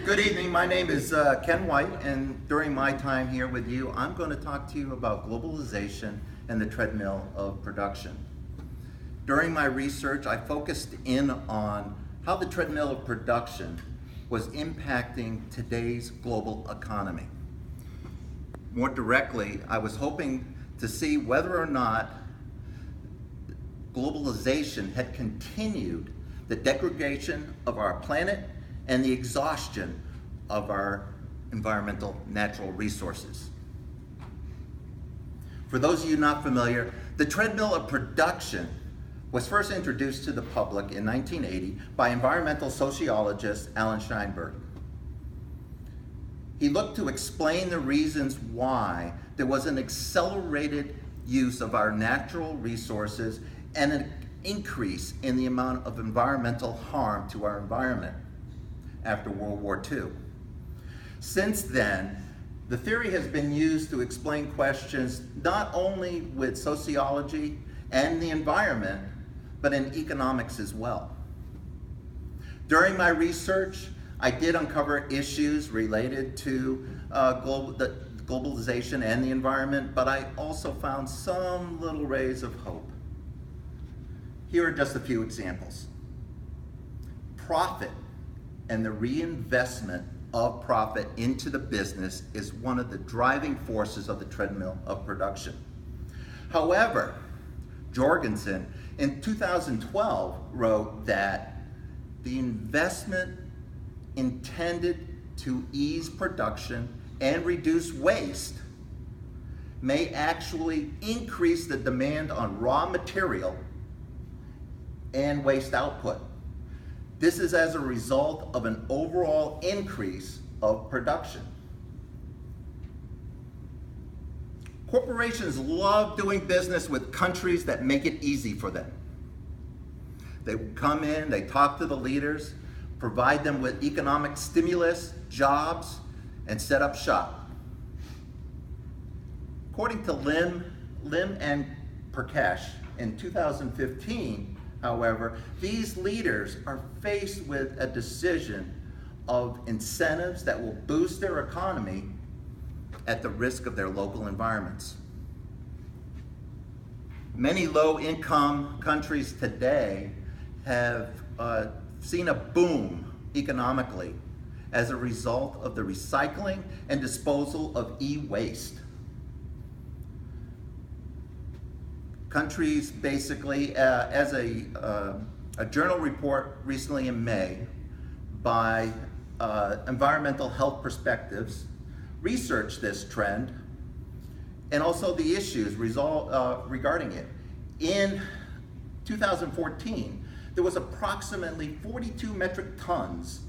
Good evening, my name is Ken White, and during my time here with you, I'm going to talk to you about globalization and the treadmill of production. During my research, I focused in on how the treadmill of production was impacting today's global economy. More directly, I was hoping to see whether or not globalization had continued the degradation of our planet and the exhaustion of our environmental natural resources. For those of you not familiar, the treadmill of production was first introduced to the public in 1980 by environmental sociologist Alan Steinberg. He looked to explain the reasons why there was an accelerated use of our natural resources and an increase in the amount of environmental harm to our environment after World War II. Since then, the theory has been used to explain questions not only with sociology and the environment, but in economics as well. During my research, I did uncover issues related to globalization and the environment, but I also found some little rays of hope. Here are just a few examples. Profit and the reinvestment of profit into the business is one of the driving forces of the treadmill of production. However, Jorgensen in 2012 wrote that the investment intended to ease production and reduce waste may actually increase the demand on raw material and waste output. This is as a result of an overall increase of production. Corporations love doing business with countries that make it easy for them. They come in, they talk to the leaders, provide them with economic stimulus, jobs, and set up shop. According to Lim and Prakash in 2015, however, these leaders are faced with a decision of incentives that will boost their economy at the risk of their local environments. Many low-income countries today have seen a boom economically as a result of the recycling and disposal of e-waste. Countries basically, as a journal report recently in May by Environmental Health Perspectives, researched this trend and also the issues regarding it. In 2014, there was approximately 42 metric tons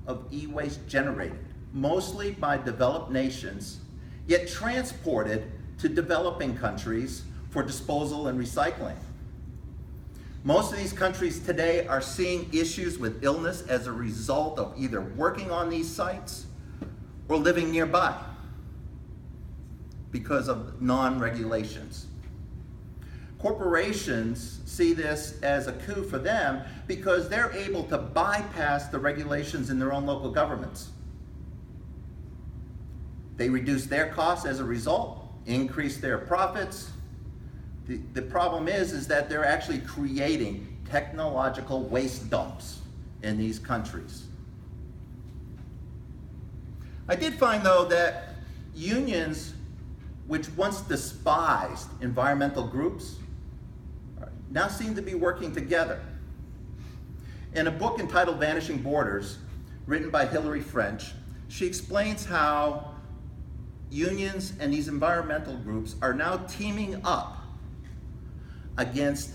of e-waste generated, mostly by developed nations, yet transported to developing countries for disposal and recycling. Most of these countries today are seeing issues with illness as a result of either working on these sites or living nearby because of non-regulations. Corporations see this as a coup for them because they're able to bypass the regulations in their own local governments. They reduce their costs as a result, increase their profits. The problem is that they're actually creating technological waste dumps in these countries. I did find, though, that unions, which once despised environmental groups, now seem to be working together. In a book entitled Vanishing Borders, written by Hilary French, she explains how unions and these environmental groups are now teaming up against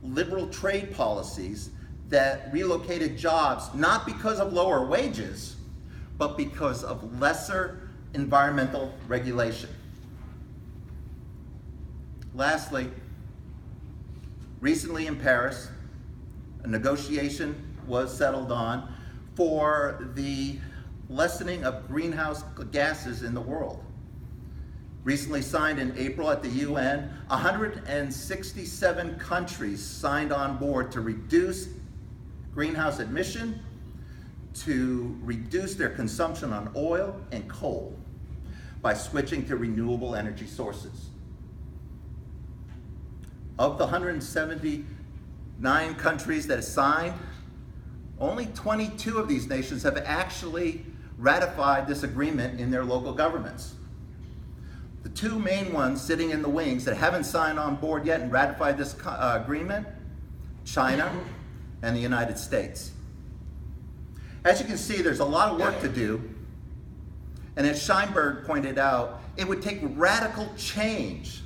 liberal trade policies that relocated jobs not because of lower wages, but because of lesser environmental regulation. Lastly, recently in Paris, a negotiation was settled on for the lessening of greenhouse gases in the world. Recently signed in April at the UN, 167 countries signed on board to reduce greenhouse emission to reduce their consumption on oil and coal by switching to renewable energy sources. Of the 179 countries that have signed, only 22 of these nations have actually ratified this agreement in their local governments. The two main ones sitting in the wings that haven't signed on board yet and ratified this agreement, China and the United States. As you can see, there's a lot of work to do, and as Scheinberg pointed out, it would take radical change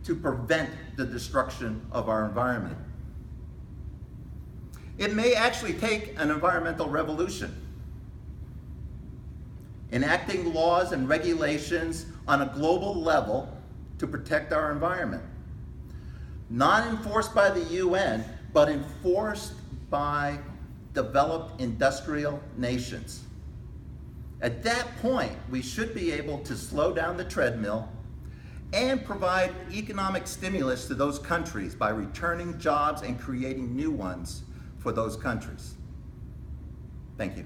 to prevent the destruction of our environment. It may actually take an environmental revolution, enacting laws and regulations on a global level to protect our environment. Not enforced by the UN, but enforced by developed industrial nations. At that point, we should be able to slow down the treadmill and provide economic stimulus to those countries by returning jobs and creating new ones for those countries. Thank you.